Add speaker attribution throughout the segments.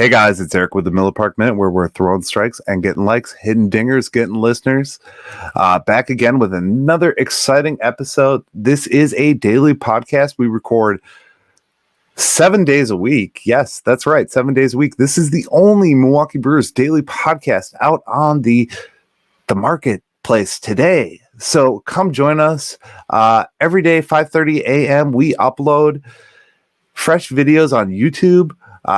Speaker 1: Hey guys, it's Eric with the Miller Park Minute, where we're throwing strikes and getting likes, hitting dingers, getting listeners. Back again with another exciting episode. This is a daily podcast. We record 7 days a week. Yes, that's right, 7 days a week. This is the only Milwaukee Brewers daily podcast out on the marketplace today. So come join us every day, 5:30 a.m. We upload fresh videos on YouTube.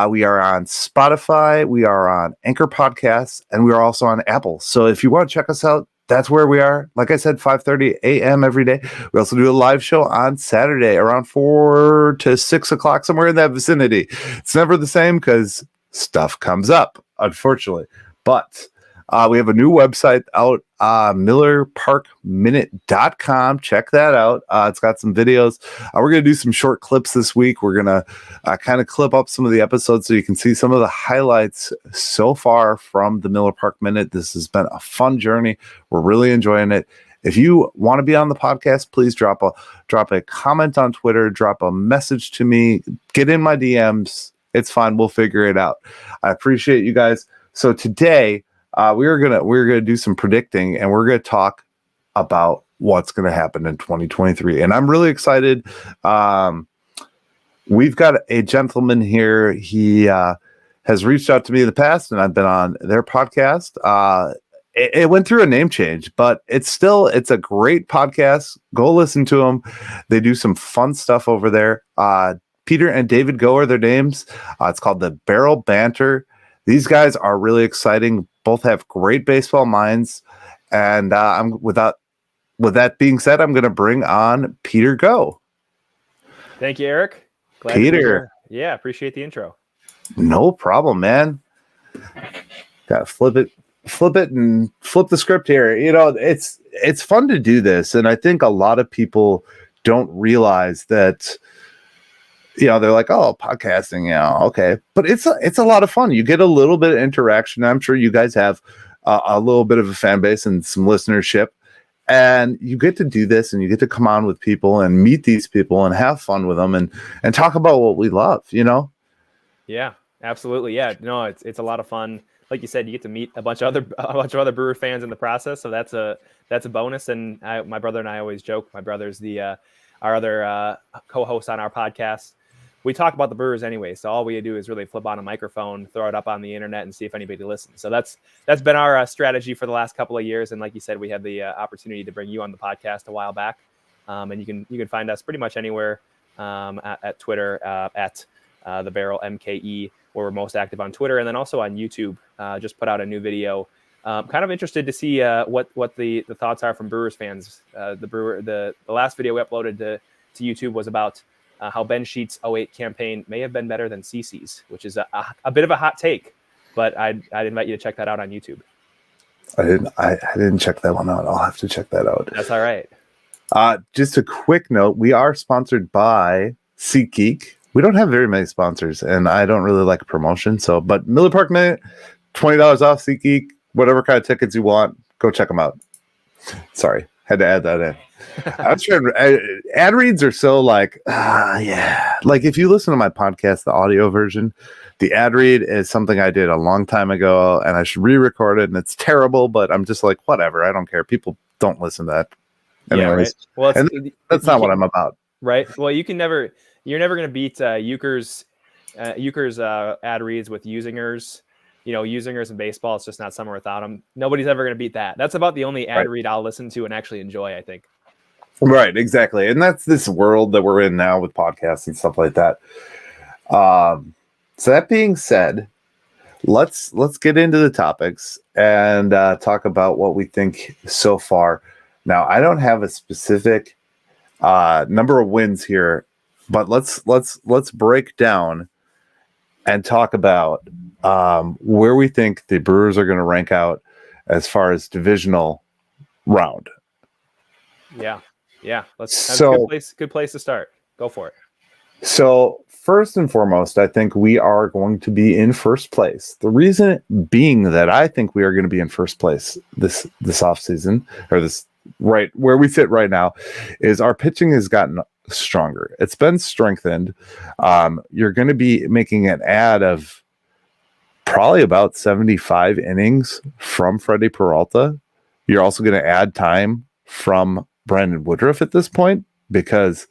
Speaker 1: We are on Spotify, we are on Anchor Podcasts, and we are also on Apple. So if you want to check us out, that's where we are. Like I said, 5:30 a.m. every day. We also do a live show on Saturday around 4 to 6 o'clock, somewhere in that vicinity. It's never the same because stuff comes up, unfortunately. But we have a new website out, millerparkminute.com. Check that out. It's got some videos. We're going to do some short clips this week. We're going to kind of clip up some of the episodes so you can see some of the highlights so far from the Miller Park Minute. This has been a fun journey. We're really enjoying it. If you want to be on the podcast, please drop a comment on Twitter, drop a message to me, get in my DMs. It's fine. We'll figure it out. I appreciate you guys. So today, we're gonna do some predicting, and we're gonna talk about what's gonna happen in 2023. And I'm really excited. We've got a gentleman here. He has reached out to me in the past, and I've been on their podcast. It went through a name change, but it's a great podcast. Go listen to them. They do some fun stuff over there. Peter and David Go are their names. It's called the Barrel Banter. These guys are really exciting. Both have great baseball minds. And with that being said, I'm going to bring on Peter Go.
Speaker 2: Thank you, Eric.
Speaker 1: Glad Peter.
Speaker 2: Yeah, appreciate the intro.
Speaker 1: No problem, man. Got to flip it and flip the script here. You know, it's fun to do this. And I think a lot of people don't realize that, you know, they're like, oh, podcasting, yeah, okay. But it's a lot of fun. You get a little bit of interaction. I'm sure you guys have a little bit of a fan base and some listenership. And you get to do this, and you get to come on with people and meet these people and have fun with them and talk about what we love, you know?
Speaker 2: Yeah, absolutely. Yeah, no, it's a lot of fun. Like you said, you get to meet a bunch of other Brewer fans in the process. So that's a bonus. And my brother and I always joke. My brother's our other co-host on our podcast. We talk about the Brewers anyway, so all we do is really flip on a microphone, throw it up on the internet, and see if anybody listens. So that's been our strategy for the last couple of years. And like you said, we had the opportunity to bring you on the podcast a while back, and you can find us pretty much anywhere at Twitter at the Barrel MKE, where we're most active on Twitter, and then also on YouTube. Just put out a new video. Kind of interested to see what the thoughts are from Brewers fans. The last video we uploaded to YouTube was about how Ben Sheets' 08 campaign may have been better than CC's, which is a bit of a hot take, but I'd invite you to check that out on YouTube.
Speaker 1: I didn't check that one out. I'll have to check that out.
Speaker 2: That's all right.
Speaker 1: Just a quick note. We are sponsored by SeatGeek. We don't have very many sponsors, and I don't really like promotion. But Miller Park Minute, $20 off SeatGeek, whatever kind of tickets you want, go check them out. Sorry, had to add that in. I was trying. Ad reads are so yeah. Like if you listen to my podcast, the audio version, the ad read is something I did a long time ago, and I should re-record it, and it's terrible. But I'm just like, whatever. I don't care. People don't listen to that. Anyways,
Speaker 2: yeah, right.
Speaker 1: Well, that's not what I'm about.
Speaker 2: Right. Well, you're never going to beat Euchre's ad reads with Usingers. You know, Usingers in baseball, it's just not summer without them. Nobody's ever going to beat that. That's about the only ad read I'll listen to and actually enjoy, I think.
Speaker 1: Right, exactly. And that's this world that we're in now with podcasts and stuff like that. So that being said, let's get into the topics and talk about what we think so far. Now, I don't have a specific number of wins here, but let's break down and talk about where we think the Brewers are going to rank out as far as divisional round.
Speaker 2: Yeah. That's a good place to start. Go for it.
Speaker 1: So first and foremost, I think we are going to be in first place. The reason being that I think we are going to be in first place this offseason, or this right where we sit right now, is our pitching has gotten stronger. It's been strengthened. You're going to be making an ad of probably about 75 innings from Freddie Peralta. You're also going to add time from Brandon Woodruff at this point, because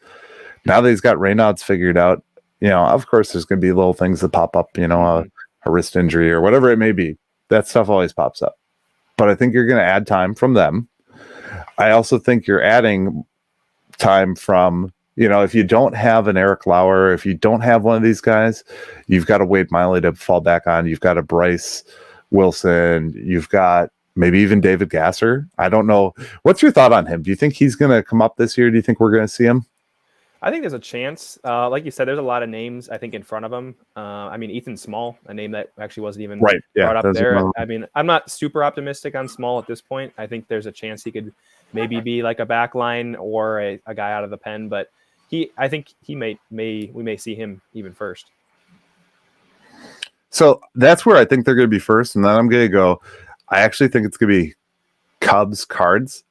Speaker 1: now that he's got Reynolds figured out, of course there's going to be little things that pop up, a wrist injury or whatever it may be. That stuff always pops up. But I think you're going to add time from them. I also think you're adding time from, if you don't have an Eric Lauer, if you don't have one of these guys, you've got a Wade Miley to fall back on. You've got a Bryce Wilson. You've got maybe even David Gasser. I don't know. What's your thought on him? Do you think he's going to come up this year? Do you think we're going to see him?
Speaker 2: I think there's a chance. Like you said, there's a lot of names, I think, in front of him. Ethan Small, a name that actually wasn't even brought up there. I'm not super optimistic on Small at this point. I think there's a chance he could maybe be like a backline or a guy out of the pen, but I think we may see him even first.
Speaker 1: So that's where I think they're going to be first, and then I'm going to go. I actually think it's going to be Cubs Cards.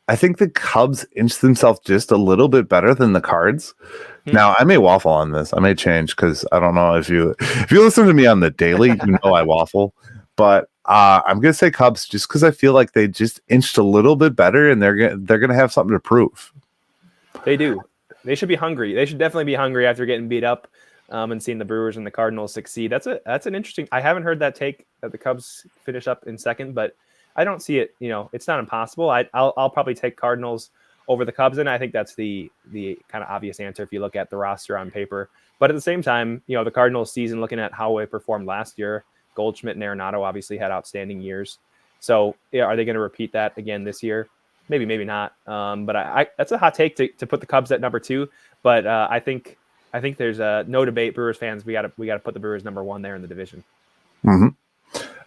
Speaker 1: I think the Cubs inch themselves just a little bit better than the Cards. Now, I may waffle on this. I may change because I don't know if you listen to me on the daily, I waffle. But I'm going to say Cubs just because I feel like they just inched a little bit better, and they're going to have something to prove.
Speaker 2: They do. They should be hungry. They should definitely be hungry after getting beat up and seeing the Brewers and the Cardinals succeed. That's an interesting. I haven't heard that take that the Cubs finish up in second, but I don't see it. It's not impossible. I'll probably take Cardinals over the Cubs, and I think that's the kind of obvious answer if you look at the roster on paper. But at the same time, the Cardinals season, looking at how it performed last year, Goldschmidt and Arenado obviously had outstanding years. So are they going to repeat that again this year? Maybe, maybe not. But that's a hot take to put the Cubs at number 2. But I think there's no debate. Brewers fans, we got to put the Brewers number 1 there in the division.
Speaker 1: Mm-hmm.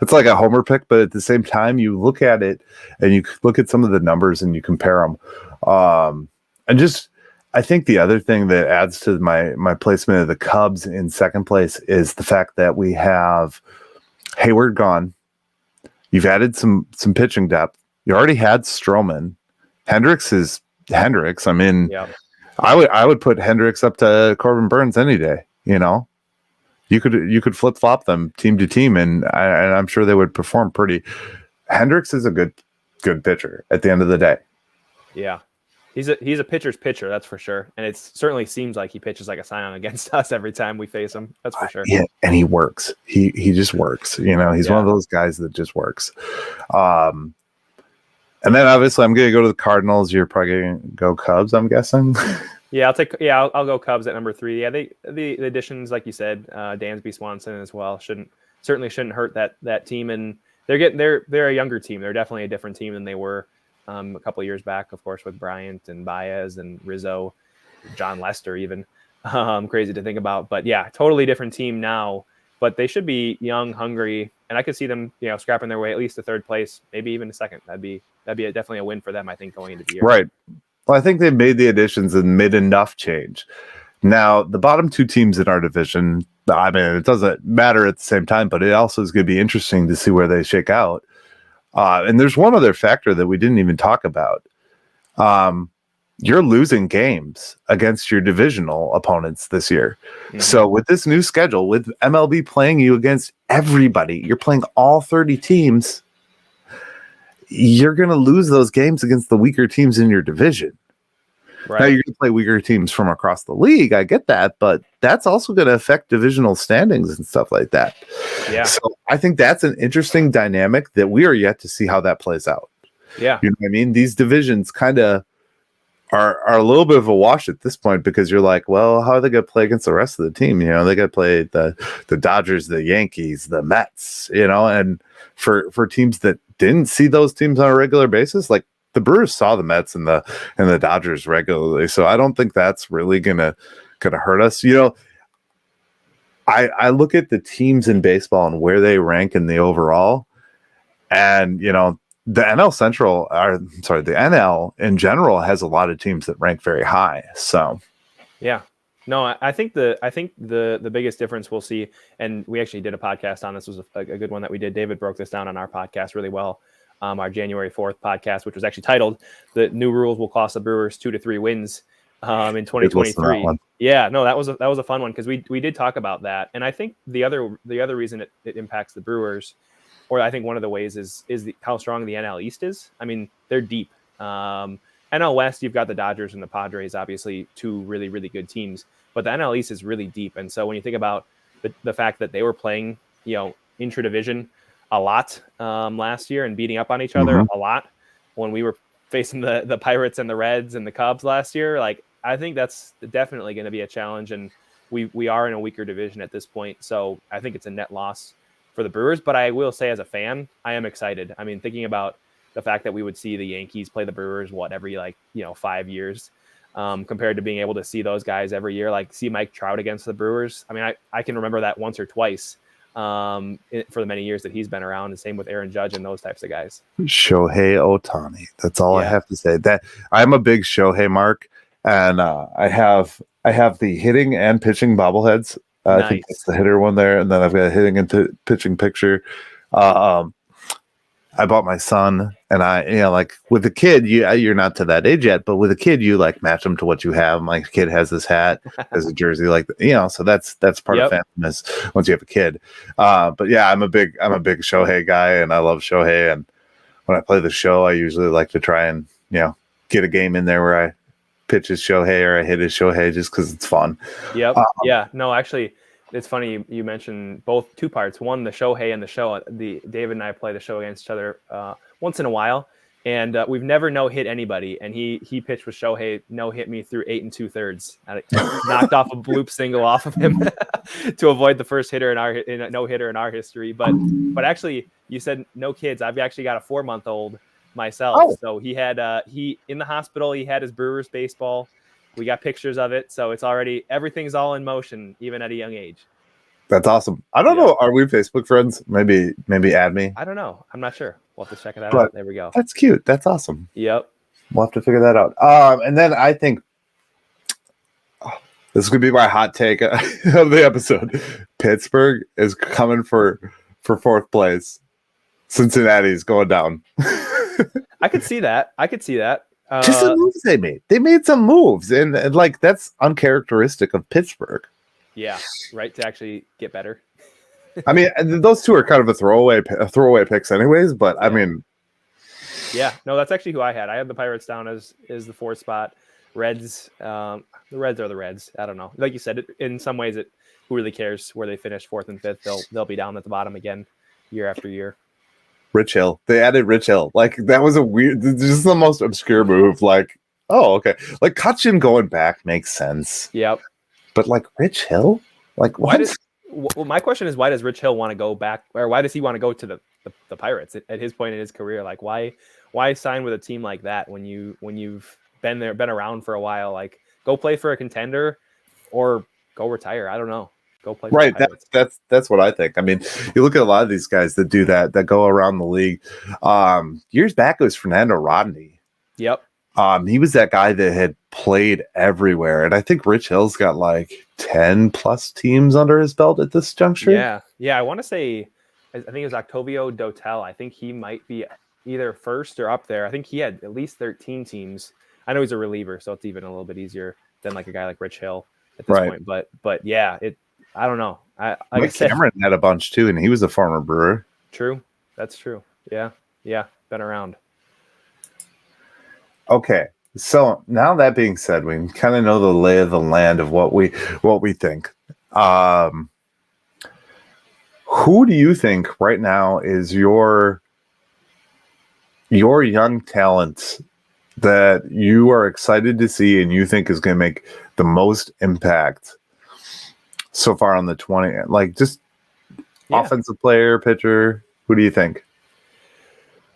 Speaker 1: It's like a homer pick, but at the same time, you look at it and you look at some of the numbers and you compare them. I think the other thing that adds to my placement of the Cubs in second place is the fact that we have Hayward gone. You've added some pitching depth. You already had Stroman. Hendricks is Hendricks. I mean, I would put Hendricks up to Corbin Burns any day. You could flip flop them team to team, and I'm sure they would perform pretty. Hendricks is a good pitcher at the end of the day.
Speaker 2: Yeah, he's a pitcher's pitcher, that's for sure. And it certainly seems like he pitches like a scion against us every time we face him. That's for sure.
Speaker 1: Yeah, and he works. He just works. He's one of those guys that just works. And then obviously I'm going to go to the Cardinals. You're probably going to go Cubs, I'm guessing.
Speaker 2: Yeah, I'll go Cubs at number 3. Yeah, the additions, like you said, Dansby, Swanson as well certainly shouldn't hurt that team, and they're a younger team. They're definitely a different team than they were a couple of years back, of course, with Bryant and Baez and Rizzo, John Lester even. Crazy to think about, but yeah, totally different team now. But they should be young, hungry, and I could see them, scrapping their way at least to third place, maybe even to second. That'd be definitely a win for them, I think, going into the year.
Speaker 1: Right. Well, I think they've made the additions and made enough change. Now, the bottom 2 teams in our division, I mean, it doesn't matter at the same time, but it also is going to be interesting to see where they shake out. And there's one other factor that we didn't even talk about. You're losing games against your divisional opponents this year. Mm-hmm. So with this new schedule, with MLB playing you against everybody, you're playing all 30 teams. You're going to lose those games against the weaker teams in your division. Right. Now you're going to play weaker teams from across the league. I get that, but that's also going to affect divisional standings and stuff like that. Yeah. So I think that's an interesting dynamic that we are yet to see how that plays out.
Speaker 2: Yeah.
Speaker 1: You know what I mean? These divisions kind of are a little bit of a wash at this point, because you're like, well, how are they going to play against the rest of the team? They got to play the Dodgers, the Yankees, the Mets, and for teams that didn't see those teams on a regular basis, like the Brewers saw the Mets and the Dodgers regularly. So I don't think that's really gonna hurt us. I look at the teams in baseball and where they rank in the overall, and the NL in general has a lot of teams that rank very high. So
Speaker 2: yeah. No, I think the biggest difference we'll see, and we actually did a podcast on this, was a good one that we did. David broke this down on our podcast really well. Our January 4th podcast, which was actually titled "The New Rules Will Cost the Brewers 2 to 3 Wins." in
Speaker 1: Did listen to that
Speaker 2: 2023.
Speaker 1: one.
Speaker 2: Yeah, no, that was a fun one because we did talk about that, and I think the other reason it impacts the Brewers, or I think one of the ways is how strong the NL East is. I mean, they're deep. NL West, you've got the Dodgers and the Padres, obviously two really, really good teams, but the NL East is really deep. And so when you think about the fact that they were playing, intra-division a lot last year and beating up on each other a lot when we were facing the Pirates and the Reds and the Cubs last year, like I think that's definitely going to be a challenge. And we are in a weaker division at this point. So I think it's a net loss for the Brewers. But I will say as a fan, I am excited. I mean, thinking about the fact that we would see the Yankees play the Brewers, every 5 years, compared to being able to see those guys every year, like see Mike Trout against the Brewers. I mean, I can remember that once or twice for the many years that he's been around, and same with Aaron Judge and those types of guys.
Speaker 1: Shohei Ohtani. That's all I have to say. That I'm a big Shohei mark, and I have the hitting and pitching bobbleheads.
Speaker 2: Nice.
Speaker 1: I think that's the hitter one there, and then I've got a hitting and pitching picture. I bought my son, and like with a kid, you're not to that age yet, but with a kid, you like match them to what you have. My kid has this hat, has a jersey, like so that's part of fandoms once you have a kid. But yeah, I'm a big Shohei guy, and I love Shohei. And when I play the show, I usually like to try and get a game in there where I pitch his Shohei or I hit his Shohei just because it's fun.
Speaker 2: Yep. No, actually. It's funny you mentioned both two parts. One, the Shohei and the show. David and I play the show against each other once in a while, and we've never no-hit anybody. And he pitched with Shohei, no-hit me through 8 2/3. Knocked off a bloop single off of him to avoid the first hitter in a no-hitter in our history. But actually, you said no kids. I've actually got a 4-month-old myself. Oh. So he had he in the hospital. He had his Brewers baseball. We got pictures of it, so everything's all in motion, even at a young age.
Speaker 1: That's awesome. I don't know. Are we Facebook friends? Maybe add me.
Speaker 2: I don't know. I'm not sure. We'll have to check that out. There we go.
Speaker 1: That's cute. That's awesome.
Speaker 2: Yep.
Speaker 1: We'll have to figure that out. And then I think this could be my hot take of the episode. Pittsburgh is coming for 4th place. Cincinnati's going down.
Speaker 2: I could see that.
Speaker 1: Just the moves they made. They made some moves, and like that's uncharacteristic of Pittsburgh.
Speaker 2: Yeah, right. To actually get better.
Speaker 1: I mean, those two are kind of a throwaway picks, anyways. But I mean,
Speaker 2: yeah, no, that's actually who I had. I had the Pirates down as the 4th spot. Reds, the Reds are the Reds. I don't know. Like you said, in some ways, who really cares where they finish 4th and 5th? They'll be down at the bottom again, year after year.
Speaker 1: Rich Hill. They added Rich Hill. Like that was just the most obscure move. Like, oh, okay. Like Kutchin going back makes sense.
Speaker 2: Yep.
Speaker 1: But like Rich Hill? Like what?
Speaker 2: Well, my question is, why does Rich Hill want to go back, or why does he want to go to the Pirates at his point in his career? Like why sign with a team like that when you've been around for a while? Like go play for a contender or go retire. I don't know. Go play.
Speaker 1: Right. That's what I think. I mean, you look at a lot of these guys that do that go around the league. Years back, it was Fernando Rodney.
Speaker 2: Yep.
Speaker 1: He was that guy that had played everywhere. And I think Rich Hill's got like 10 plus teams under his belt at this juncture.
Speaker 2: Yeah. Yeah. I want to say, I think it was Octavio Dotel. I think he might be either first or up there. I think he had at least 13 teams. I know he's a reliever, so it's even a little bit easier than like a guy like Rich Hill at this point. But yeah, I don't know. Like
Speaker 1: Cameron had a bunch too, and he was a former Brewer.
Speaker 2: True. That's true. Yeah. Been around.
Speaker 1: Okay. So now that being said, we kind of know the lay of the land of what we think. Who do you think right now is your young talent that you are excited to see and you think is going to make the most impact so far on the 20? Like just offensive player, pitcher. Who do you think?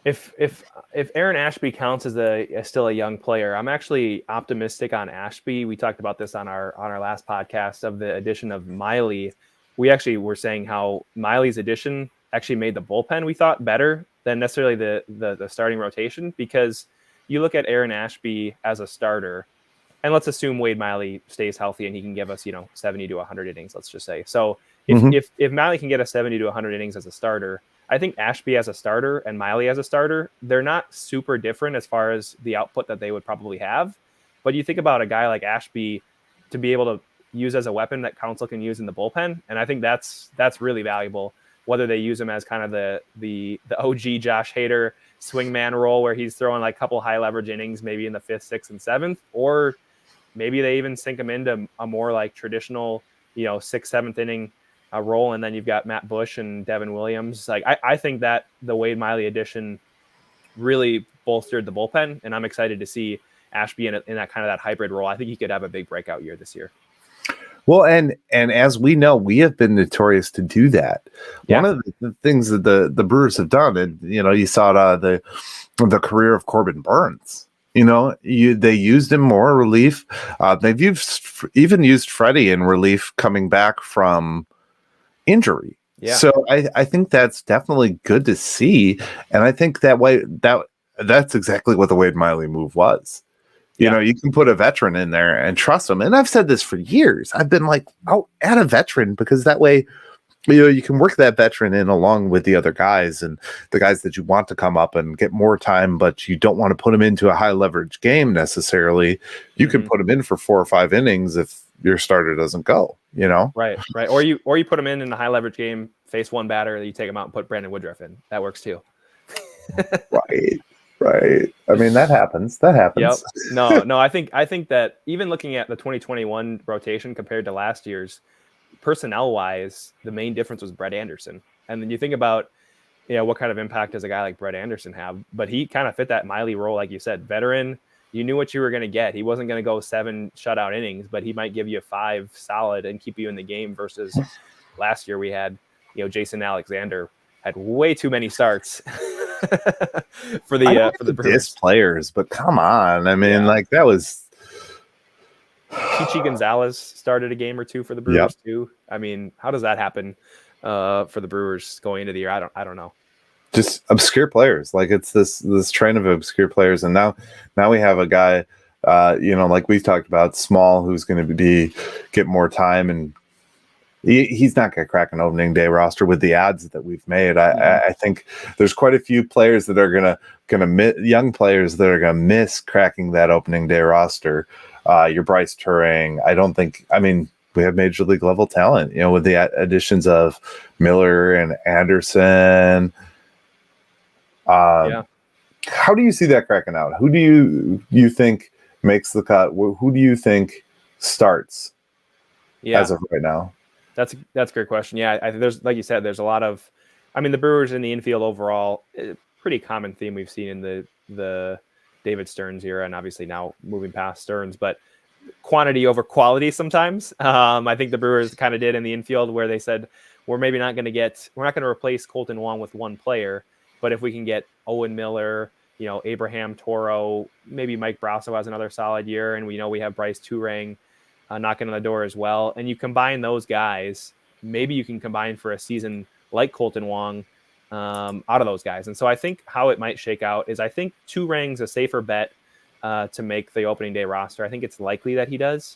Speaker 2: If Aaron Ashby counts as still a young player, I'm actually optimistic on Ashby. We talked about this on our last podcast of the addition of Miley. We actually were saying how Miley's addition actually made the bullpen, we thought, better than necessarily the starting rotation, because you look at Aaron Ashby as a starter, and let's assume Wade Miley stays healthy and he can give us 70 to 100 innings, let's just say. So if Miley can get us 70 to 100 innings as a starter, I think Ashby as a starter and Miley as a starter, they're not super different as far as the output that they would probably have, But you think about a guy like Ashby to be able to use as a weapon that Council can use in the bullpen, and I think that's really valuable. Whether they use him as kind of the OG Josh Hader swingman role where he's throwing like a couple high leverage innings, maybe in the 5th, 6th, and 7th, or maybe they even sink him into a more like traditional, 6th, 7th inning role, and then you've got Matt Bush and Devin Williams. Like I think that the Wade Miley addition really bolstered the bullpen, and I'm excited to see Ashby in that kind of that hybrid role. I think he could have a big breakout year this year.
Speaker 1: Well, and as we know, we have been notorious to do that.
Speaker 2: Yeah.
Speaker 1: One of the things that the Brewers have done, and you saw it out of the career of Corbin Burns. They used him more relief. They've even used Freddie in relief coming back from injury.
Speaker 2: Yeah.
Speaker 1: So I think that's definitely good to see, and I think that's exactly what the Wade Miley move was. You can put a veteran in there and trust them. And I've said this for years. I've been like, oh, add a veteran, because that way, you can work that veteran in along with the other guys and the guys that you want to come up and get more time, but you don't want to put them into a high leverage game necessarily. You can put them in for 4 or 5 innings if your starter doesn't go,
Speaker 2: Right. Or you put them in a high leverage game, face one batter, you take them out and put Brandon Woodruff in. That works too.
Speaker 1: Right. I mean, that happens.
Speaker 2: Yep. No. I think that even looking at the 2021 rotation compared to last year's, personnel wise, the main difference was Brett Anderson. And then you think about, what kind of impact does a guy like Brett Anderson have? But he kind of fit that Miley role, like you said, veteran. You knew what you were going to get. He wasn't going to go 7 shutout innings, but he might give you 5 solid and keep you in the game. Versus last year we had, Jason Alexander had way too many starts. for the Brewers
Speaker 1: players, but come on, I mean, like that was
Speaker 2: Chichi Gonzalez started a game or 2 for the Brewers too. I mean, how does that happen for the Brewers going into the year? I don't know.
Speaker 1: Just obscure players, like it's this train of obscure players, and now we have a guy, like we've talked about, Small, who's going to get more time, and he's not going to crack an opening day roster with the ads that we've made. I think there's quite a few players that are gonna young players that are gonna miss cracking that opening day roster. Your Bryce Turing. We have major league level talent, with the additions of Miller and Anderson. How do you see that cracking out? Who do you think makes the cut? Who do you think starts as of right now?
Speaker 2: That's a great question. Yeah, there's, like you said, there's a lot of, the Brewers in the infield overall, pretty common theme we've seen in the David Stearns era, and obviously now moving past Stearns, but quantity over quality sometimes. I think the Brewers kind of did in the infield, where they said we're not going to replace Colton Wong with one player, but if we can get Owen Miller, Abraham Toro, maybe Mike Brasso has another solid year, and we have Bryce Turang knocking on the door as well. And you combine those guys, maybe you can combine for a season like Colton Wong out of those guys. And so I think how it might shake out is I think Turang's a safer bet to make the opening day roster. I think it's likely that he does.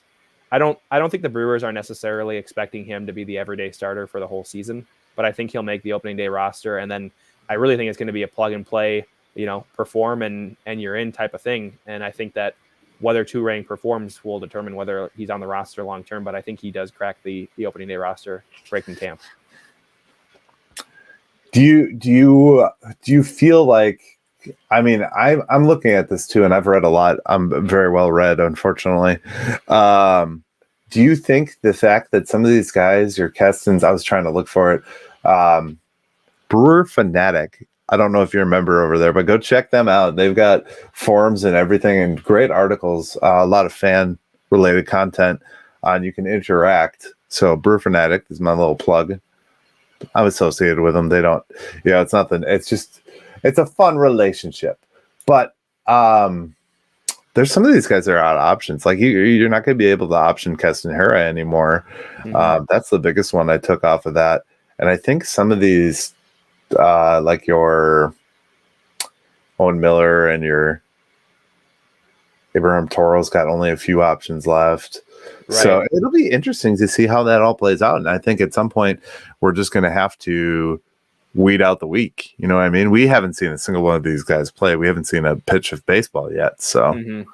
Speaker 2: I don't think the Brewers are necessarily expecting him to be the everyday starter for the whole season, but I think he'll make the opening day roster. And then I really think it's going to be a plug and play, perform and you're in type of thing. And I think that whether Turang performs will determine whether he's on the roster long term, but I think he does crack the opening day roster breaking camp.
Speaker 1: Do you feel like, I'm looking at this too, and I've read a lot. I'm very well read, unfortunately. Do you think the fact that some of these guys, your Kestens, I was trying to look for it, Brewer Fanatic, I don't know if you're a member over there, but go check them out. They've got forums and everything and great articles, a lot of fan related content, and you can interact. So Brewer Fanatic is my little plug. I'm associated with them. They don't, it's nothing. It's a fun relationship, but there's some of these guys that are out of options. Like you're not going to be able to option Keston Hera anymore. Mm-hmm. That's the biggest one I took off of that. And I think some of these, like your Owen Miller and your Abraham Toro's got only a few options left. Right. So it'll be interesting to see how that all plays out. And I think at some point we're just going to have to weed out the weak. You know what I mean? We haven't seen a single one of these guys play. We haven't seen a pitch of baseball yet. So,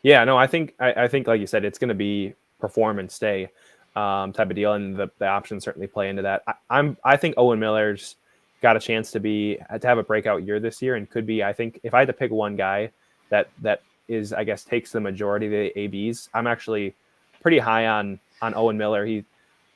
Speaker 2: Yeah, no, I think like you said, it's going to be perform and stay type of deal, and the options certainly play into that. I think Owen Miller's got a chance to have a breakout year this year, and could be. I think if I had to pick one guy that is, I guess, takes the majority of the ABs, I'm actually pretty high on Owen Miller. He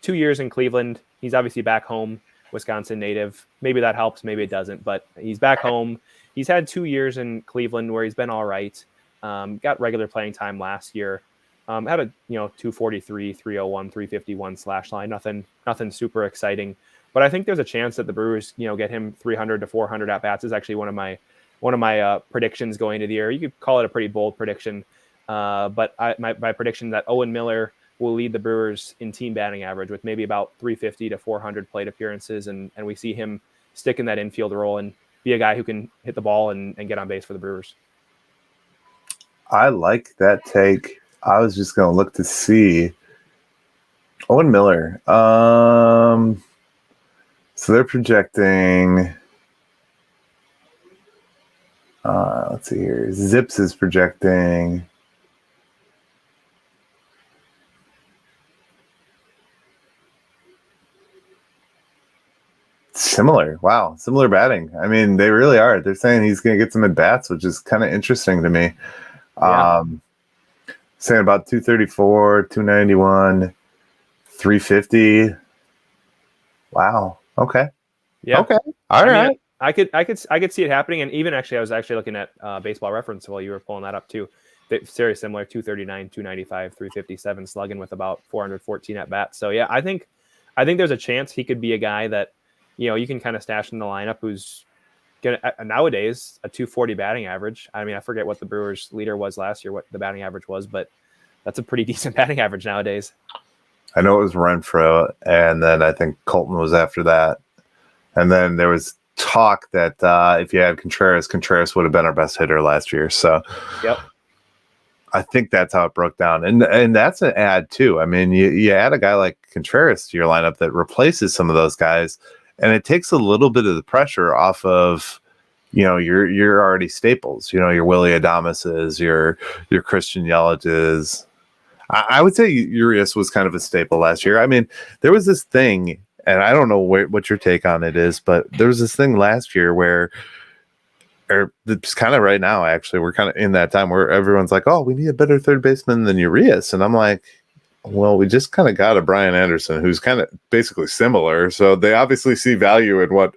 Speaker 2: 2 years in Cleveland. He's obviously back home, Wisconsin native. Maybe that helps, maybe it doesn't, but he's back home. He's had 2 years in Cleveland where he's been all right. Got regular playing time last year. Had a 243, 301, 351 slash line. Nothing super exciting. But I think there's a chance that the Brewers get him 300 to 400 at bats. Is actually one of my predictions going into the year. You could call it a pretty bold prediction, but my prediction that Owen Miller will lead the Brewers in team batting average with maybe about 350 to 400 plate appearances, and we see him stick in that infield role and be a guy who can hit the ball and get on base for the Brewers.
Speaker 1: I like that take. I was just going to look to see Owen Miller. So they're projecting. Let's see here. Zips is projecting. Similar. Wow. Similar batting. I mean, they really are. They're saying he's going to get some at bats, which is kind of interesting to me.
Speaker 2: Yeah.
Speaker 1: Saying about 234, 291, 350. Wow. Okay.
Speaker 2: Yeah.
Speaker 1: Okay. All right.
Speaker 2: I could see it happening, and even actually, I was actually looking at Baseball Reference while you were pulling that up too. Very similar, 239, 295, 357 slugging with about 414 at bats. So yeah, I think there's a chance he could be a guy that you can kind of stash in the lineup who's gonna nowadays a 240 batting average. I mean, I forget what the Brewers leader was last year, what the batting average was, but that's a pretty decent batting average nowadays.
Speaker 1: I know it was Renfroe, and then I think Colton was after that, and then there was talk that if you had Contreras would have been our best hitter last year. So
Speaker 2: yep.
Speaker 1: I think that's how it broke down. And that's an add too. I mean, you add a guy like Contreras to your lineup that replaces some of those guys, and it takes a little bit of the pressure off of, your already staples, your Willy Adamases, your Christian Yelich's. I would say Urias was kind of a staple last year. I mean, there was this thing, and I don't know what your take on it is, but there was this thing last year where, or it's kind of right now, actually, we're kind of in that time where everyone's like, oh, we need a better third baseman than Urias. And I'm like, well, we just kind of got a Brian Anderson who's kind of basically similar. So they obviously see value in what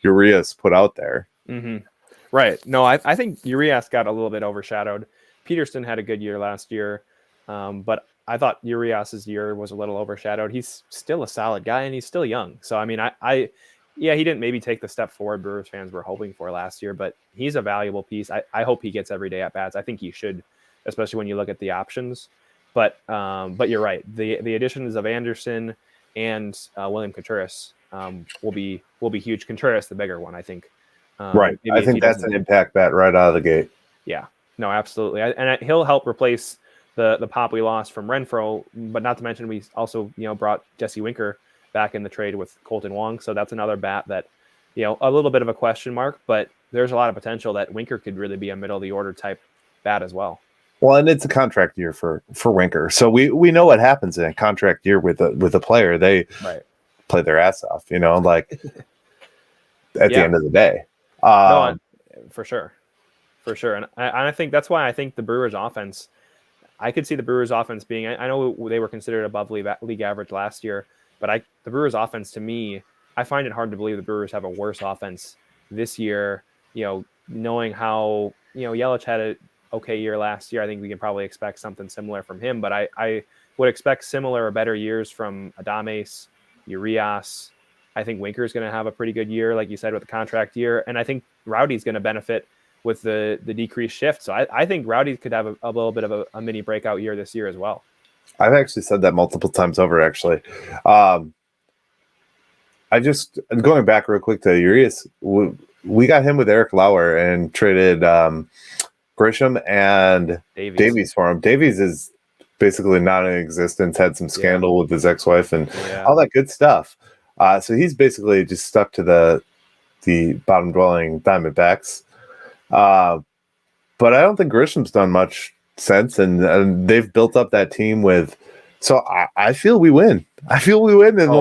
Speaker 1: Urias put out there.
Speaker 2: Mm-hmm. Right. No, I think Urias got a little bit overshadowed. Peterson had a good year last year, but I thought Urias's year was a little overshadowed. He's still a solid guy, and he's still young. So, I mean, yeah, he didn't maybe take the step forward Brewers fans were hoping for last year, but he's a valuable piece. I hope he gets every day at bats. I think he should, especially when you look at the options. But you're right. The additions of Anderson and William Contreras will be huge. Contreras, the bigger one, I think.
Speaker 1: Right. I think that's an impact bat right out of the gate.
Speaker 2: Yeah. No, absolutely. And he'll help replace the pop we lost from Renfroe, but not to mention we also brought Jesse Winker back in the trade with Colton Wong. So that's another bat that a little bit of a question mark, but there's a lot of potential that Winker could really be a middle of the order type bat as well.
Speaker 1: Well, and it's a contract year for Winker, so we know what happens in a contract year with a player. They play their ass off, like at the end of the day.
Speaker 2: No, for sure, and I think that's why I think the Brewers' offense. I could see the Brewers' offense being. I know they were considered above league average last year, but the Brewers' offense, to me, I find it hard to believe the Brewers have a worse offense this year. Knowing how Yelich had a okay year last year, I think we can probably expect something similar from him. But I would expect similar or better years from Adames, Urias. I think Winker is going to have a pretty good year, like you said, with the contract year. And I think Rowdy's going to benefit with the decreased shift. So I think Rowdy could have a little bit of a mini breakout year this year as well.
Speaker 1: I've actually said that multiple times over, actually. I just, going back real quick to Urias, we got him with Eric Lauer and traded Grisham and Davies for him. Davies is basically not in existence, had some scandal with his ex-wife and all that good stuff. So he's basically just stuck to the bottom dwelling Diamondbacks. But I don't think Grisham's done much sense, and they've built up that team with. So I feel we win. I feel we win in the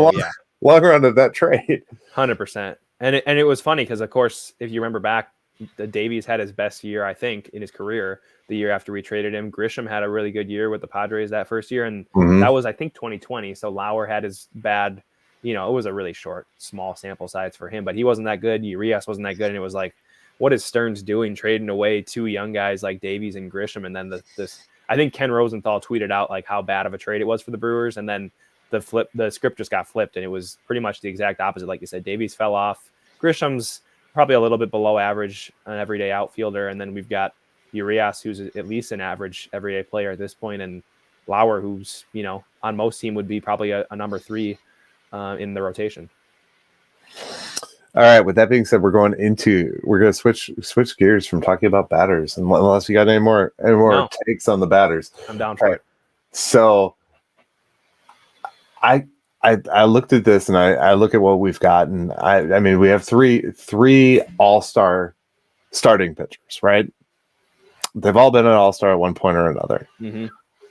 Speaker 1: long run of that trade.
Speaker 2: 100%. And it was funny because, of course, if you remember back, the Davies had his best year, I think, in his career the year after we traded him. Grisham had a really good year with the Padres that first year, and that was, I think, 2020. So Lauer had his bad, it was a really small sample size for him, but he wasn't that good. Urias wasn't that good, and it was like, what is Stearns doing trading away two young guys like Davies and Grisham? And then this, I think Ken Rosenthal tweeted out like how bad of a trade it was for the Brewers, and then the script just got flipped, and it was pretty much the exact opposite. Like you said, Davies fell off. Grisham's probably a little bit below average, an everyday outfielder, and then we've got Urias, who's at least an average everyday player at this point, and Lauer, who's on most team would be probably a number 3 in the rotation.
Speaker 1: All right. With that being said, we're going to switch gears from talking about batters, unless you got any more takes on the batters.
Speaker 2: I'm down for it.
Speaker 1: So I looked at this, and I look at what we've got, and I mean, we have three all-star starting pitchers, right? They've all been an all-star at one point or another. Mm-hmm.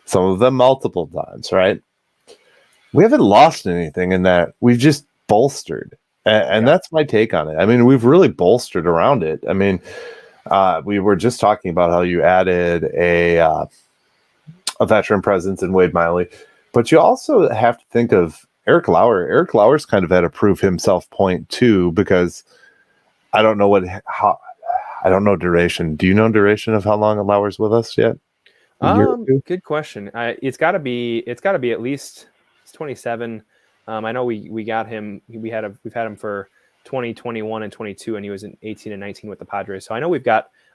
Speaker 1: Some of them multiple times, right? We haven't lost anything in that. We've just bolstered, and that's my take on it. I mean, we've really bolstered around it. I mean, we were just talking about how you added a veteran presence in Wade Miley, but you also have to think of Eric Lauer. Eric Lauer's kind of had to prove himself point too, because I don't know I don't know duration. Do you know duration of how long Lauer's with us yet?
Speaker 2: Good question. It's got to be at least 27. I know we got him. We've had him for 20, 21, and 22, and he was in 18 and 19 with the Padres. So I know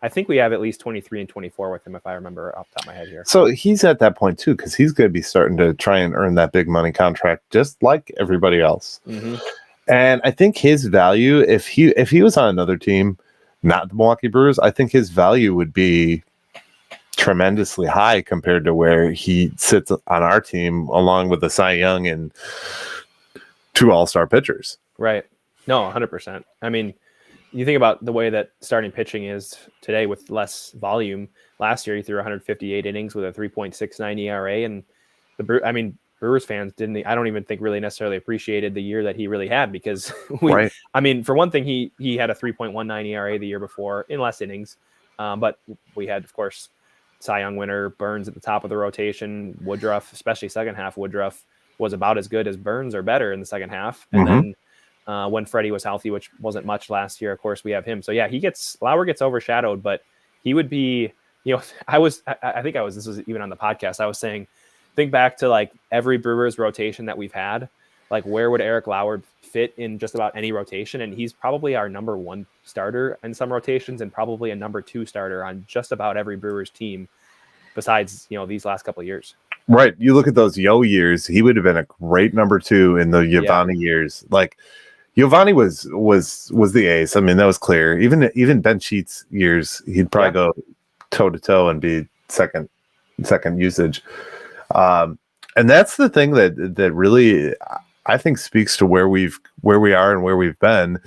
Speaker 2: I think we have at least 23 and 24 with him, if I remember off the top of my head here.
Speaker 1: So he's at that point too, because he's going to be starting to try and earn that big money contract, just like everybody else. Mm-hmm. And I think his value, if he was on another team, not the Milwaukee Brewers, I think his value would be tremendously high compared to where he sits on our team, along with the Cy Young and 2 all-star pitchers.
Speaker 2: Right. No, 100%. I mean, you think about the way that starting pitching is today with less volume. Last year, he threw 158 innings with a 3.69 ERA, and Brewers fans I don't even think really necessarily appreciated the year that he really had, because I mean, for one thing, he had a 3.19 ERA the year before in less innings, but we had, of course, Cy Young winner Burns at the top of the rotation. Woodruff, especially second half, Woodruff was about as good as Burns or better in the second half, and then when Freddie was healthy, which wasn't much last year, of course, we have him. So yeah, Lauer gets overshadowed, but he would be, this was even on the podcast, I was saying, think back to like every Brewers rotation that we've had, like where would Eric Lauer fit in just about any rotation? And he's probably our number 1 starter in some rotations, and probably a number 2 starter on just about every Brewers team besides, these last couple of years.
Speaker 1: Right. You look at those Yo years, he would have been a great number 2 in the Giovanni years. Like, Giovanni was the ace. I mean, that was clear. Even Ben Sheets years, he'd probably go toe to toe and be second usage. And that's the thing that really I think speaks to where we are and where we've been,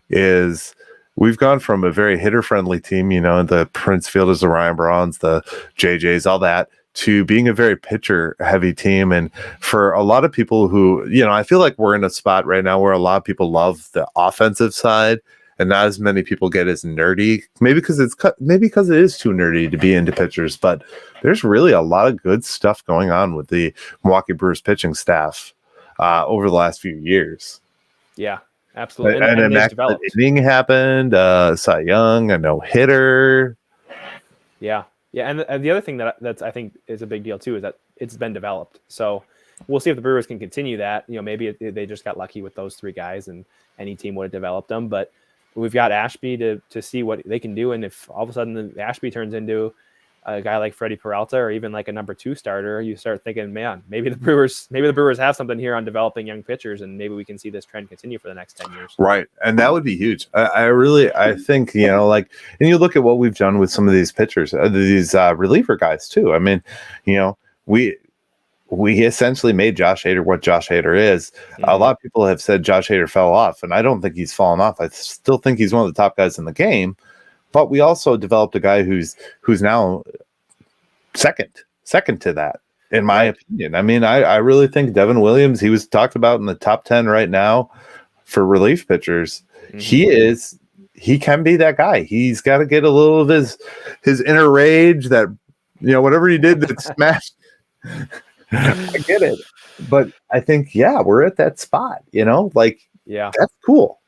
Speaker 1: is we've gone from a very hitter friendly team, the Prince Fielders, the Ryan Brauns, the JJs, all that, to being a very pitcher heavy team. And for a lot of people who, I feel like we're in a spot right now where a lot of people love the offensive side and not as many people get as nerdy, maybe because it is too nerdy to be into pitchers, but there's really a lot of good stuff going on with the Milwaukee Brewers pitching staff over the last few years.
Speaker 2: Yeah, absolutely.
Speaker 1: And immaculate inning happened, Cy Young, a no-hitter.
Speaker 2: Yeah. Yeah, and the other thing that's I think is a big deal too is that it's been developed. So we'll see if the Brewers can continue that. Maybe they just got lucky with those 3 guys, and any team would have developed them. But we've got Ashby to see what they can do, and if all of a sudden Ashby turns into a guy like Freddie Peralta or even like a number 2 starter, you start thinking, man, maybe the Brewers have something here on developing young pitchers, and maybe we can see this trend continue for the next 10 years. Right.
Speaker 1: And that would be huge. I think, and you look at what we've done with some of these pitchers, these reliever guys too. I mean, we essentially made Josh Hader what Josh Hader is. Mm-hmm. A lot of people have said Josh Hader fell off, and I don't think he's fallen off. I still think he's one of the top guys in the game. But we also developed a guy who's now second to that, in my opinion. I mean, I really think Devin Williams, he was talked about in the top 10 right now for relief pitchers. He can be that guy. He's got to get a little of his inner rage that, whatever he did that smashed. I get it. But I think, we're at that spot, that's cool.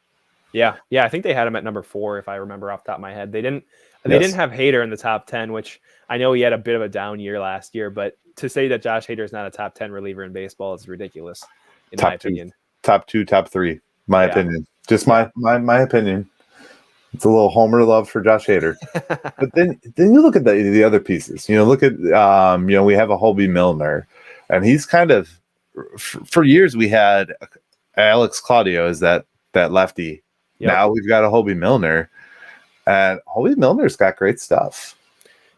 Speaker 2: Yeah. I think they had him at number 4, if I remember off the top of my head. They didn't have Hader in the top 10, which I know he had a bit of a down year last year, but to say that Josh Hader is not a top 10 reliever in baseball is ridiculous, in my opinion.
Speaker 1: Top 2, top 3, my opinion. Just my opinion. It's a little homer love for Josh Hader. But then you look at the other pieces. Look at we have a Hobie Milner, and he's kind of, for years we had Alex Claudio as that lefty. Yep. Now we've got a Hobie Milner, and Hobie Milner's got great stuff.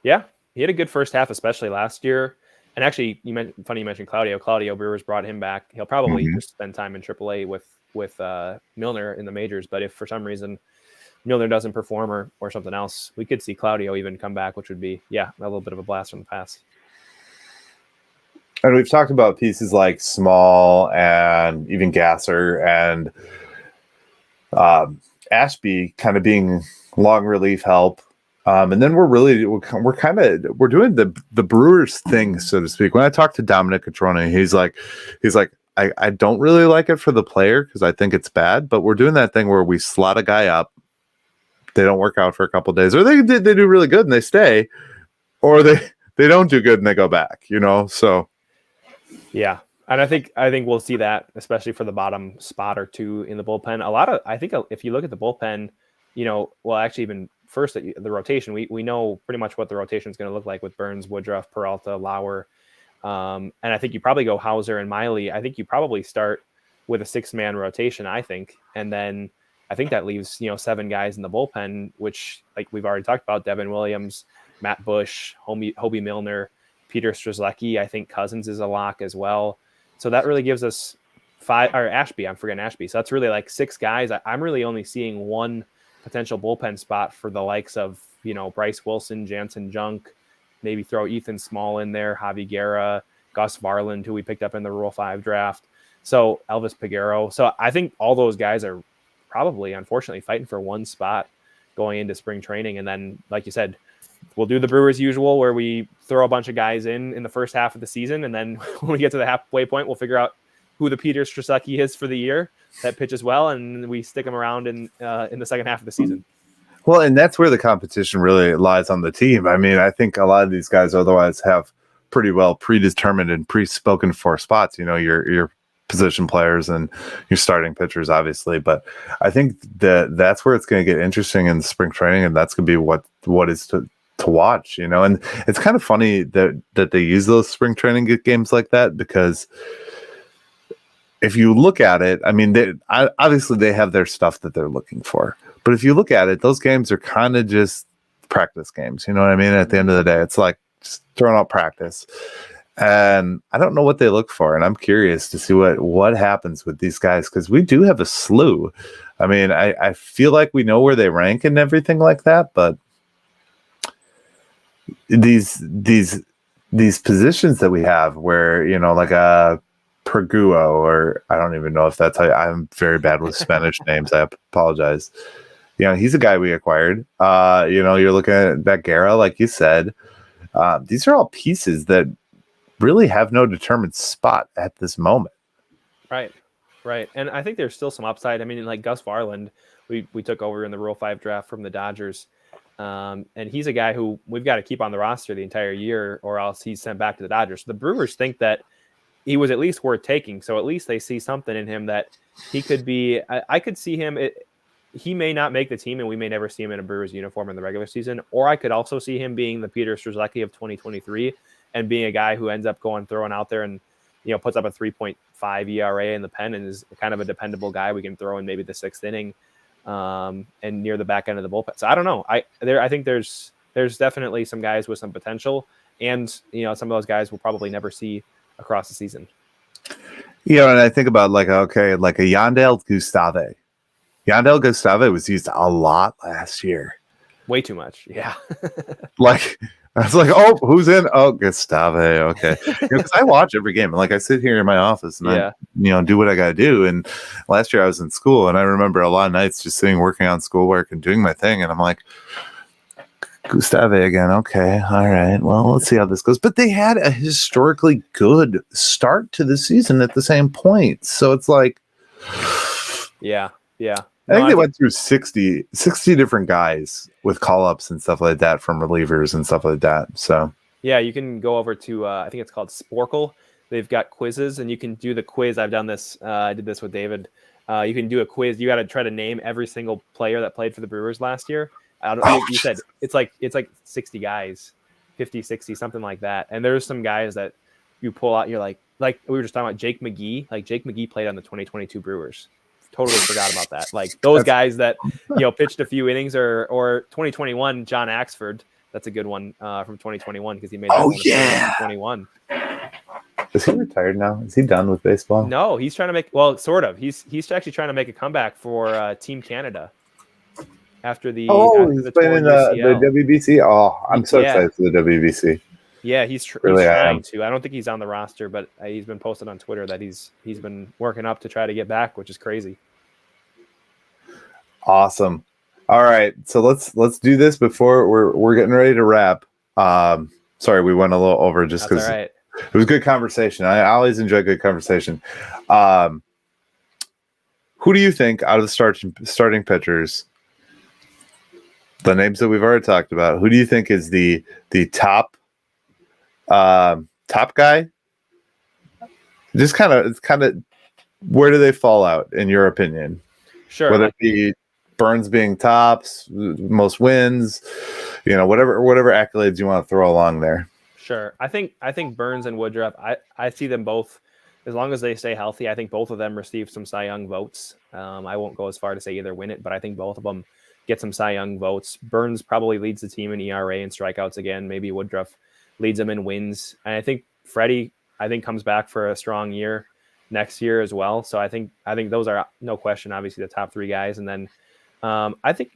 Speaker 2: Yeah, he had a good first half, especially last year. And actually, you mentioned Claudio. Claudio, Brewers brought him back. He'll probably just spend time in AAA with Milner in the majors. But if for some reason Milner doesn't perform or something else, we could see Claudio even come back, which would be a little bit of a blast from the past.
Speaker 1: And we've talked about pieces like Small and even Gasser and Ashby kind of being long relief help. And then we're doing the Brewers thing, so to speak. When I talked to Dominic Catrone, he's like, I don't really like it for the player because I think it's bad, but we're doing that thing where we slot a guy up. They don't work out for a couple of days, or they do really good and they stay, or they don't do good and they go back, so.
Speaker 2: Yeah. And I think we'll see that, especially for the bottom spot or two in the bullpen. I think if you look at the bullpen, actually even first the rotation, we know pretty much what the rotation is going to look like with Burns, Woodruff, Peralta, Lauer. And I think you probably go Hauser and Miley. I think you probably start with a 6-man rotation, I think. And then I think that leaves, 7 guys in the bullpen, which, like we've already talked about, Devin Williams, Matt Bush, Hobie Milner, Peter Strzelecki. I think Cousins is a lock as well. So that really gives us 5, or Ashby. I'm forgetting Ashby. So that's really like 6 guys. I'm really only seeing one potential bullpen spot for the likes of, Bryce Wilson, Jansen Junk, maybe throw Ethan Small in there, Javi Guerra, Gus Varland, who we picked up in the Rule 5 draft. So Elvis Peguero. So I think all those guys are probably, unfortunately, fighting for one spot going into spring training. And then, like you said, we'll do the Brewers usual where we throw a bunch of guys in the first half of the season. And then when we get to the halfway point, we'll figure out who the Peter Strzelecki is for the year that pitches well. And we stick them around in the second half of the season.
Speaker 1: Well, and that's where the competition really lies on the team. I mean, I think a lot of these guys otherwise have pretty well predetermined and pre-spoken for spots, your position players and your starting pitchers, obviously. But I think that's where it's going to get interesting in the spring training, and that's going to be what is to watch, And it's kind of funny that they use those spring training games like that, because if you look at it, I mean, obviously they have their stuff that they're looking for. But if you look at it, those games are kind of just practice games. You know what I mean? At the end of the day, it's like just throwing out practice. And I don't know what they look for. And I'm curious to see what happens with these guys, because we do have a slew. I mean, I feel like we know where they rank and everything like that. But these positions that we have where, like a Perguo, or I don't even know if that's how I'm very bad with Spanish names. I apologize. He's a guy we acquired. You're looking at that Guerra, like you said. These are all pieces that really have no determined spot at this moment.
Speaker 2: Right. And I think there's still some upside. I mean, like Gus Varland, we took over in the Rule 5 draft from the Dodgers. And he's a guy who we've got to keep on the roster the entire year, or else he's sent back to the Dodgers. So the Brewers think that he was at least worth taking. So at least they see something in him that he could be. I could see him. He may not make the team, and we may never see him in a Brewers uniform in the regular season. Or I could also see him being the Peter Strzelecki of 2023 and being a guy who ends up throwing out there and, puts up a 3.5 ERA in the pen and is kind of a dependable guy we can throw in maybe the 6th inning and near the back end of the bullpen. So I don't know. I think there's definitely some guys with some potential, and, some of those guys we'll probably never see across the season.
Speaker 1: And I think about like a Yandel Gustave. Yandel Gustave was used a lot last year.
Speaker 2: Way too much. Yeah.
Speaker 1: like I was like, oh, who's in? Oh, Gustave. Okay. Because I watch every game. And like I sit here in my office and I do what I got to do. And last year I was in school and I remember a lot of nights just sitting, working on schoolwork and doing my thing. And I'm like, Gustave again. Okay. All right. Well, let's see how this goes. But they had a historically good start to the season at the same point. So it's like,
Speaker 2: yeah.
Speaker 1: I think they went through 60 different guys with call-ups and stuff like that from relievers and stuff like that. So
Speaker 2: yeah, you can go over to I think it's called Sporkle. They've got quizzes, and you can do the quiz. I've done this. I did this with David. You can do a quiz. You got to try to name every single player that played for the Brewers last year. You said it's like 60 guys, 50, 60, something like that. And there's some guys that you pull out. You're like we were just talking about Jake McGee. Like Jake McGee played on the 2022 Brewers. Totally forgot about that. Like those guys that pitched a few innings, or 2021 John Axford. That's a good one from 2021 because he made. 2021.
Speaker 1: Is he retired now? Is he done with baseball?
Speaker 2: No, he's trying to make sort of. He's actually trying to make a comeback for Team Canada after the.
Speaker 1: He's playing in the WBC. Oh, I'm so excited for the WBC.
Speaker 2: Yeah, he's trying to. I don't think he's on the roster, but he's been posted on Twitter that he's been working up to try to get back, which is crazy.
Speaker 1: Awesome. All right, so let's do this before we're getting ready to wrap. Sorry, we went a little over just because it was good conversation. I always enjoy good conversation. Who do you think out of the starting pitchers, the names that we've already talked about, who do you think is the top guy? Just kind of where do they fall out in your opinion?
Speaker 2: Sure.
Speaker 1: Whether it be Burns being tops, most wins, whatever accolades you want to throw along there.
Speaker 2: Sure. I think Burns and Woodruff, I see them both, as long as they stay healthy, I think both of them receive some Cy Young votes. I won't go as far to say either win it, but I think both of them get some Cy Young votes. Burns probably leads the team in ERA and strikeouts again. Maybe Woodruff leads them in wins. And I think Freddie, comes back for a strong year next year as well. So I think those are no question, obviously the top three guys. And then I think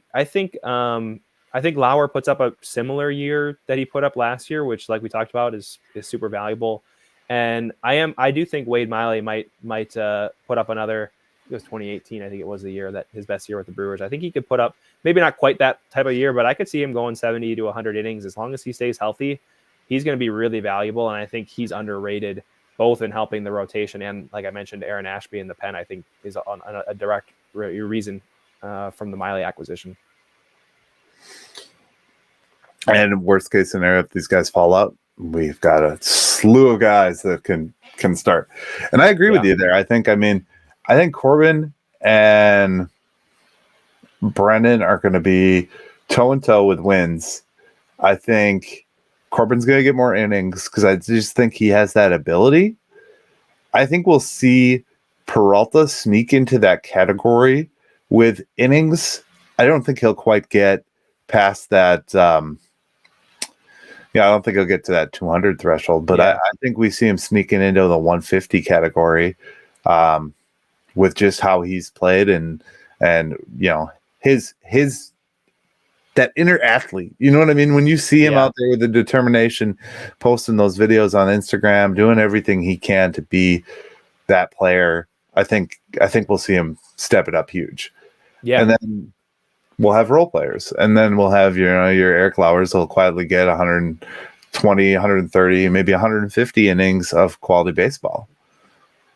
Speaker 2: Lauer puts up a similar year that he put up last year, which, like we talked about, is super valuable. And I do think Wade Miley might put up another. It was 2018, I think it was the year that his best year with the Brewers. I think he could put up maybe not quite that type of year, but I could see him going 70 to 100 innings as long as he stays healthy. He's going to be really valuable, and I think he's underrated both in helping the rotation and, like I mentioned, Aaron Ashby in the pen. I think is on a direct reason from the Miley acquisition.
Speaker 1: And worst case scenario, if these guys fall out, we've got a slew of guys that can start. And I agree with you there. I think Corbin and Brennan are going to be toe and toe with wins. I think Corbin's going to get more innings because I just think he has that ability. I think we'll see Peralta sneak into that category with innings. I don't think he'll quite get past that. I don't think he'll get to that 200 threshold, but I think we see him sneaking into the 150 category with just how he's played and his that inner athlete. You know what I mean? When you see him out there with the determination, posting those videos on Instagram, doing everything he can to be that player, I think we'll see him step it up huge. Yeah. And then we'll have role players. And then we'll have your Eric Lauers will quietly get 120, 130, maybe 150 innings of quality baseball.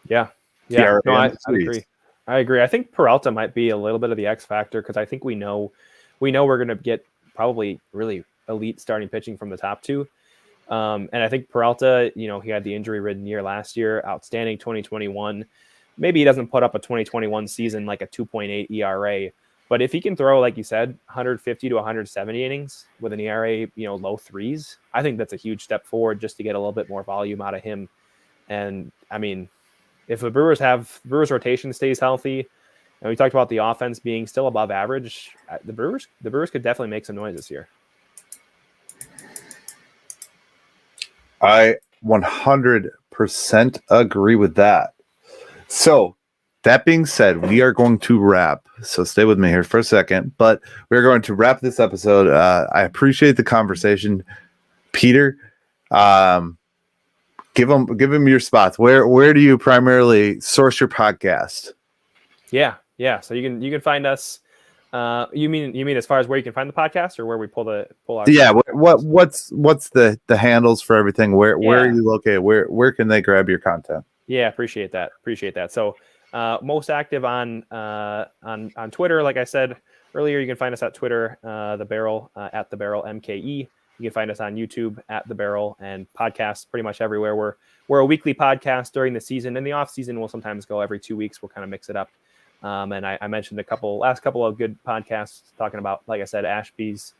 Speaker 2: Yeah. Yeah. No, I agree. I agree. I think Peralta might be a little bit of the X factor because I think we know we're going to get probably really elite starting pitching from the top two. And I think Peralta, he had the injury-ridden year last year, outstanding 2021. Maybe he doesn't put up a 2021 season like a 2.8 ERA, but if he can throw, like you said, 150 to 170 innings with an ERA, low threes, I think that's a huge step forward just to get a little bit more volume out of him. And I mean, if the Brewers rotation stays healthy, and we talked about the offense being still above average, the Brewers could definitely make some noise this year.
Speaker 1: I 100% agree with that. So that being said, we are going to wrap. So stay with me here for a second, but we're going to wrap this episode. I appreciate the conversation. Peter, give them your spots. Where do you primarily source your podcast?
Speaker 2: Yeah. So you can find us. You mean as far as where you can find the podcast, or where we pull our?
Speaker 1: Yeah. What's the handles for everything? Where are you located? Where can they grab your content?
Speaker 2: Yeah, appreciate that. So most active on Twitter, like I said earlier. You can find us at Twitter, The Barrel, at The Barrel MKE. You can find us on YouTube at The Barrel, and podcasts pretty much everywhere. We're a weekly podcast during the season. In the off season, we'll sometimes go every 2 weeks. We'll kind of mix it up. And I mentioned last couple of good podcasts talking about, like I said, Ashby's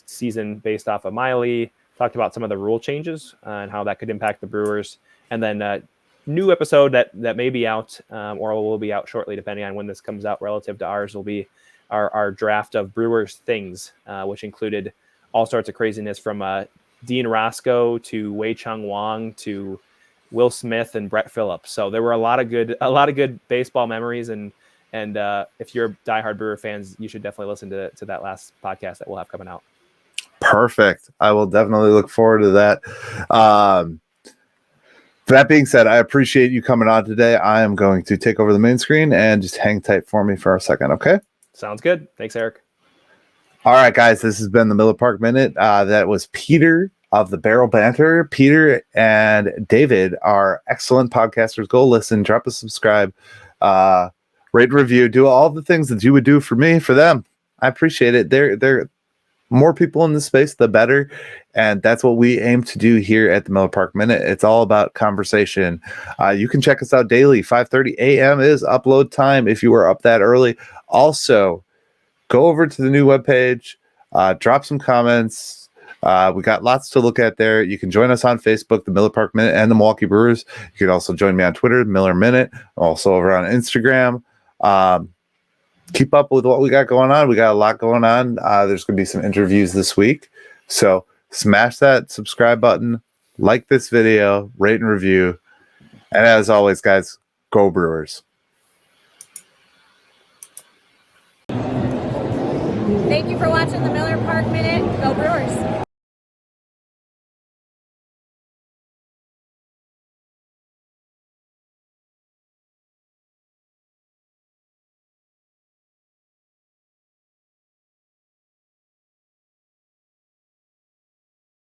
Speaker 2: season based off of Miley. Talked about some of the rule changes and how that could impact the Brewers. And then new episode that may be out or will be out shortly, depending on when this comes out relative to ours, will be our draft of Brewers things, which included all sorts of craziness from Dean Roscoe to Wei Chung Wang to Will Smith and Brett Phillips. So there were a lot of good baseball memories, and if you're diehard Brewer fans, you should definitely listen to that last podcast that we'll have coming out.
Speaker 1: Perfect. I will definitely look forward to that. That being said, I appreciate you coming on today. I am going to take over the main screen and just hang tight for me for a second. Okay.
Speaker 2: Sounds good. Thanks, Eric.
Speaker 1: All right, guys, this has been the Miller Park Minute. That was Peter of the Barrel Banter. Peter and David are excellent podcasters. Go listen, drop a subscribe, rate, review, do all the things that you would do for me, for them. I appreciate it. They're more people in this space, the better. And that's what we aim to do here at the Miller Park Minute. It's all about conversation. You can check us out daily. 5:30 a.m. is upload time if you are up that early. Also, go over to the new webpage, drop some comments. We got lots to look at there. You can join us on Facebook, the Miller Park Minute and the Milwaukee Brewers. You can also join me on Twitter, Miller Minute, also over on Instagram. Keep up with what we got going on. We got a lot going on. There's going to be some interviews this week. So smash that subscribe button, like this video, rate and review. And as always, guys, go Brewers.
Speaker 3: Thank you for watching the Miller Park Minute. Go Brewers.